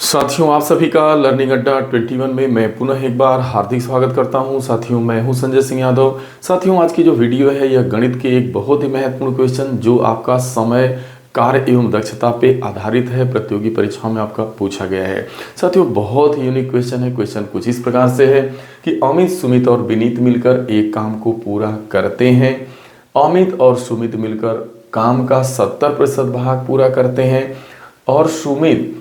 साथियों, आप सभी का लर्निंग अड्डा 21 में मैं पुनः एक बार हार्दिक स्वागत करता हूं। साथियों, मैं हूं संजय सिंह यादव। साथियों, आज की जो वीडियो है यह गणित के एक बहुत ही महत्वपूर्ण क्वेश्चन जो आपका समय, कार्य एवं दक्षता पे आधारित है, प्रतियोगी परीक्षाओं में आपका पूछा गया है। साथियों, बहुत ही यूनिक क्वेश्चन है। क्वेश्चन कुछ इस प्रकार से है कि अमित, सुमित और विनीत मिलकर एक काम को पूरा करते हैं। अमित और सुमित मिलकर काम का 70% भाग पूरा करते हैं और सुमित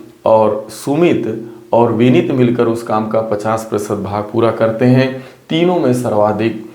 और विनीत मिलकर उस काम का 50% भाग पूरा करते हैं। तीनों में सर्वाधिक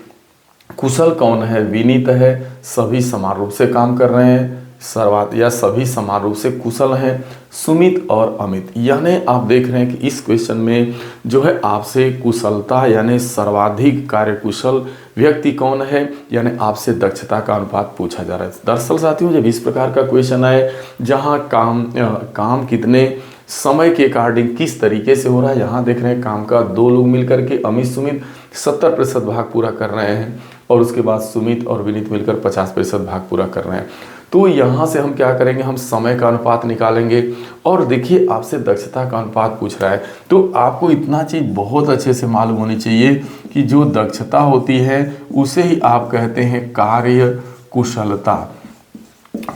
कुशल कौन है? विनीत है। सभी समान रूप से काम कर रहे हैं, सभी समान रूप से कुशल हैं, सुमित और अमित। यानी आप देख रहे हैं कि इस क्वेश्चन में जो है आपसे कुशलता यानी सर्वाधिक कार्यकुशल व्यक्ति कौन है, यानी आपसे दक्षता का अनुपात पूछा जा रहा है। दरअसल साथियों, जब इस प्रकार का क्वेश्चन आए जहां काम कितने समय के अकॉर्डिंग किस तरीके से हो रहा है, यहाँ देख रहे हैं काम का दो लोग मिलकर के अमित सुमित 70% भाग पूरा कर रहे हैं और उसके बाद सुमित और विनीत मिलकर 50% भाग पूरा कर रहे हैं। तो यहाँ से हम क्या करेंगे, हम समय का अनुपात निकालेंगे और देखिए आपसे दक्षता का अनुपात पूछ रहा है। तो आपको इतना चीज़ बहुत अच्छे से मालूम होनी चाहिए कि जो दक्षता होती है उसे ही आप कहते हैं कार्य कुशलता।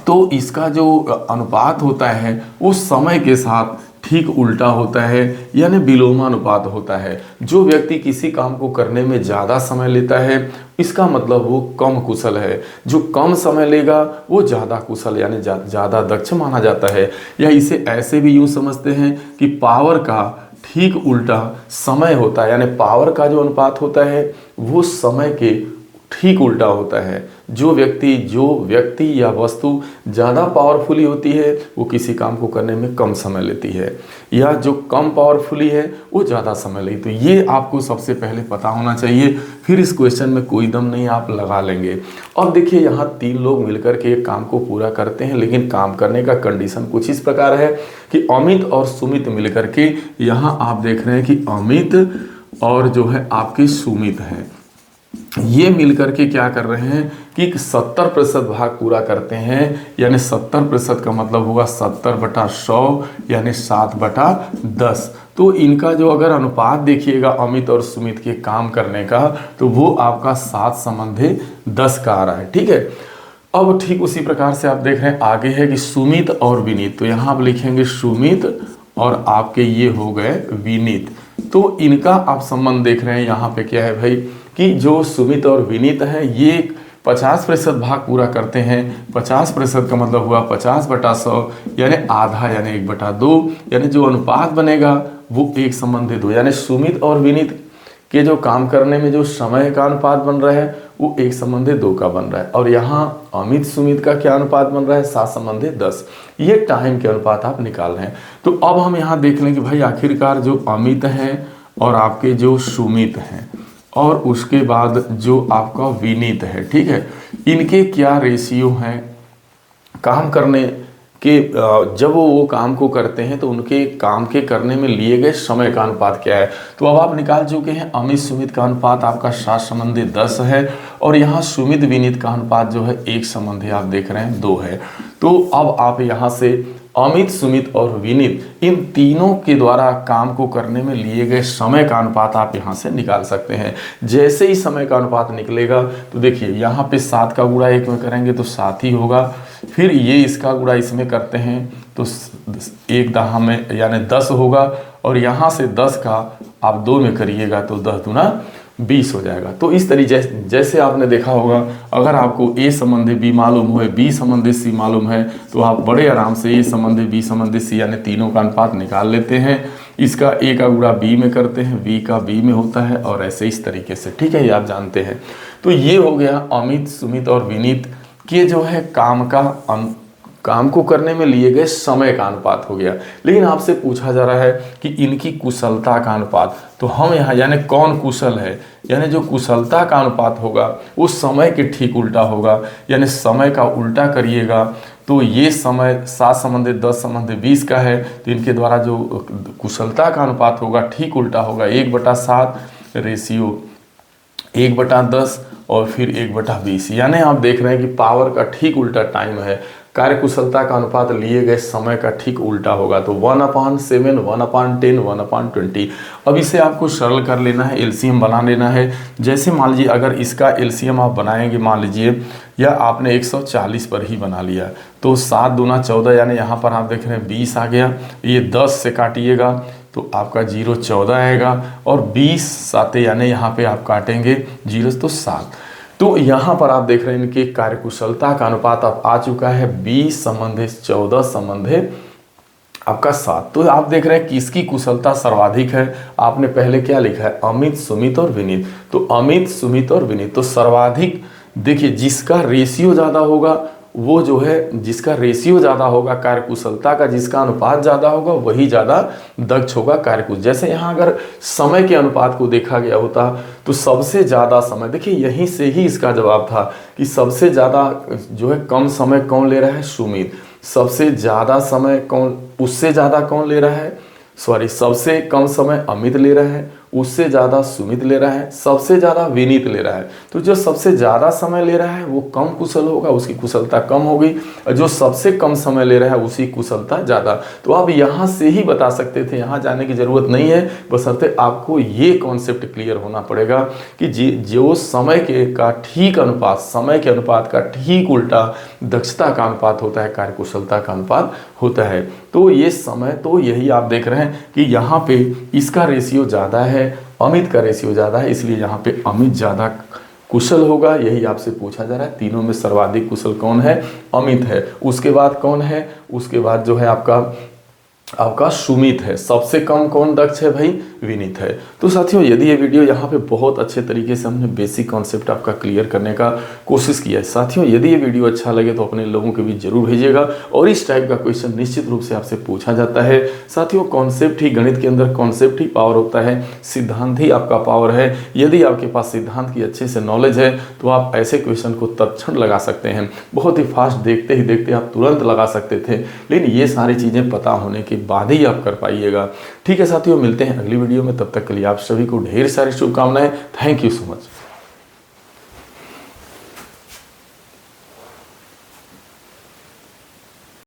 तो इसका जो अनुपात होता है वो समय के साथ ठीक उल्टा होता है, यानी विलोमानुपात होता है। जो व्यक्ति किसी काम को करने में ज़्यादा समय लेता है इसका मतलब वो कम कुशल है, जो कम समय लेगा वो ज़्यादा कुशल यानी ज़्यादा दक्ष माना जाता है। या इसे ऐसे भी यूँ समझते हैं कि पावर का ठीक उल्टा समय होता है, यानी पावर का जो अनुपात होता है वो समय के ठीक उल्टा होता है। जो व्यक्ति या वस्तु ज़्यादा पावरफुली होती है वो किसी काम को करने में कम समय लेती है, या जो कम पावरफुली है वो ज़्यादा समय लेती है। तो ये आपको सबसे पहले पता होना चाहिए, फिर इस क्वेश्चन में कोई दम नहीं, आप लगा लेंगे। और देखिए यहाँ तीन लोग मिलकर के एक काम को पूरा करते हैं, लेकिन काम करने का कंडीशन कुछ इस प्रकार है कि अमित और सुमित मिलकर के, यहाँ आप देख रहे हैं कि अमित और जो है आपके सुमित हैं, ये मिलकर के क्या कर रहे हैं कि 70% भाग पूरा करते हैं। यानी 70% का मतलब होगा 70/100 यानी 7/10। तो इनका जो अगर अनुपात देखिएगा अमित और सुमित के काम करने का, तो वो आपका 7:10 का आ रहा है। ठीक है, अब ठीक उसी प्रकार से आप देख रहे हैं आगे है कि सुमित और विनीत। तो यहाँ आप लिखेंगे सुमित और आपके ये हो गए विनीत। तो इनका आप संबंध देख रहे हैं यहाँ पे क्या है भाई कि जो सुमित और विनीत हैं ये 50% भाग पूरा करते हैं। 50% का मतलब हुआ 50/100 यानी आधा, यानी 1/2, यानी जो अनुपात बनेगा वो 1:2। यानी सुमित और विनीत के जो काम करने में जो समय का अनुपात बन रहा है वो 1:2 का बन रहा है। और यहाँ अमित सुमित का क्या अनुपात बन रहा है? 7:10। ये टाइम के अनुपात आप निकाल रहे हैं। तो अब हम यहाँ देख लें कि भाई आखिरकार जो अमित हैं और आपके जो सुमित हैं और उसके बाद जो आपका विनीत है, ठीक है, इनके क्या रेशियो हैं काम करने के। जब वो काम को करते हैं तो उनके काम के करने में लिए गए समय का अनुपात क्या है। तो अब आप निकाल चुके हैं अमित सुमित का अनुपात आपका 7:10 है और यहाँ सुमित विनीत का अनुपात जो है 1:, आप देख रहे हैं 2 है। तो अब आप यहाँ से अमित सुमित और विनीत इन तीनों के द्वारा काम को करने में लिए गए समय का अनुपात आप यहाँ से निकाल सकते हैं। जैसे ही समय का अनुपात निकलेगा तो देखिए यहाँ पे 7 का गुणा 1 में करेंगे तो 7 ही होगा, फिर ये इसका गुणा इसमें करते हैं तो 1 में यानी 10 होगा, और यहाँ से 10 का आप 2 में करिएगा तो 10 दूना 20 हो जाएगा। तो इस तरीके जैसे आपने देखा होगा, अगर आपको A संबंधी B मालूम हो, B संबंधी C मालूम है, तो आप बड़े आराम से A संबंधी B संबंधी C यानी तीनों का अनुपात निकाल लेते हैं। इसका A का गुणा B में करते हैं, B का B में होता है, और ऐसे इस तरीके से, ठीक है, ये आप जानते हैं। तो ये हो गया अमित सुमित और विनीत के जो है काम को करने में लिए गए समय का अनुपात हो गया। लेकिन आपसे पूछा जा रहा है कि इनकी कुशलता का अनुपात। तो हम यहाँ यानी कौन कुशल है, यानी जो कुशलता का अनुपात होगा वो समय के ठीक उल्टा होगा। यानी समय का उल्टा करिएगा तो ये समय 7:10:20 का है, तो इनके द्वारा जो कुशलता का अनुपात होगा ठीक उल्टा होगा। 1/7 रेशियो 1/10 और फिर 1/20। यानी आप देख रहे हैं कि पावर का ठीक उल्टा टाइम है, कार्यकुशलता का अनुपात लिए गए समय का ठीक उल्टा होगा। तो 1/7, 1/10, 1/20। अब इसे आपको सरल कर लेना है, एलसीएम बना लेना है। जैसे मान लीजिए अगर इसका एलसीएम आप बनाएंगे, मान लीजिए या आपने 140 पर ही बना लिया, तो 7 दूना 14, यानी यहाँ पर आप देख रहे हैं 20 आ गया। ये 10 से काटिएगा तो आपका 0 14 आएगा, और 20 साते यानी यहाँ पे आप काटेंगे 0 तो 7। तो यहाँ पर आप देख रहे हैं इनके कार्यकुशलता का अनुपात अब आ चुका है 20 संबंधे 14 संबंधे आपका 7। तो आप देख रहे हैं किसकी कुशलता सर्वाधिक है। आपने पहले क्या लिखा है, अमित, सुमित और विनीत। तो अमित, सुमित और विनीत, तो सर्वाधिक देखिए जिसका रेशियो ज़्यादा होगा वो जो है, जिसका रेशियो ज़्यादा होगा कार्यकुशलता का, जिसका अनुपात ज़्यादा होगा वही ज़्यादा दक्ष होगा कार्यकुशल। जैसे यहाँ अगर समय के अनुपात को देखा गया होता तो सबसे ज़्यादा समय, देखिए यहीं से ही इसका जवाब था कि सबसे ज़्यादा जो है कम समय कौन ले रहा है, सुमित। सबसे ज़्यादा समय कौन, उससे ज़्यादा कौन ले रहा है, सबसे कम समय अमित ले रहा है, उससे ज़्यादा सुमित ले रहा है, सबसे ज़्यादा विनीत ले रहा है। तो जो सबसे ज़्यादा समय ले रहा है वो कम कुशल होगा, उसकी कुशलता कम होगी, और जो सबसे कम समय ले रहा है उसकी कुशलता ज़्यादा। तो आप यहाँ से ही बता सकते थे, यहाँ जाने की ज़रूरत नहीं है, बशर्ते आपको ये कॉन्सेप्ट क्लियर होना पड़ेगा कि जो समय के का ठीक अनुपात, समय के अनुपात का ठीक उल्टा दक्षता का अनुपात होता है, कार्यकुशलता का अनुपात होता है। तो ये समय, तो यही आप देख रहे हैं कि यहाँ पे इसका रेशियो ज़्यादा है, अमित का रेशियो ज़्यादा है, इसलिए यहाँ पे अमित ज़्यादा कुशल होगा। यही आपसे पूछा जा रहा है, तीनों में सर्वाधिक कुशल कौन है, अमित है। उसके बाद कौन है, उसके बाद जो है आपका सुमित है। सबसे कम कौन दक्ष है भाई, विनीत है। तो साथियों यदि ये वीडियो यहाँ पे बहुत अच्छे तरीके से हमने बेसिक कॉन्सेप्ट आपका क्लियर करने का कोशिश किया है। साथियों यदि ये वीडियो अच्छा लगे तो अपने लोगों के बीच जरूर भेजिएगा, और इस टाइप का क्वेश्चन निश्चित रूप से आपसे पूछा जाता है। साथियों कॉन्सेप्ट ही, गणित के अंदर कॉन्सेप्ट ही पावर होता है, सिद्धांत ही आपका पावर है। यदि आपके पास सिद्धांत की अच्छे से नॉलेज है तो आप ऐसे क्वेश्चन को तत्क्षण लगा सकते हैं, बहुत ही फास्ट, देखते ही देखते आप तुरंत लगा सकते थे, लेकिन ये सारी चीज़ें पता होने के बाद ही आप कर पाइएगा। ठीक है साथियों, मिलते हैं अगली वीडियो में, तब तक के लिए आप सभी को ढेर सारी शुभकामनाएं। Thank you so much.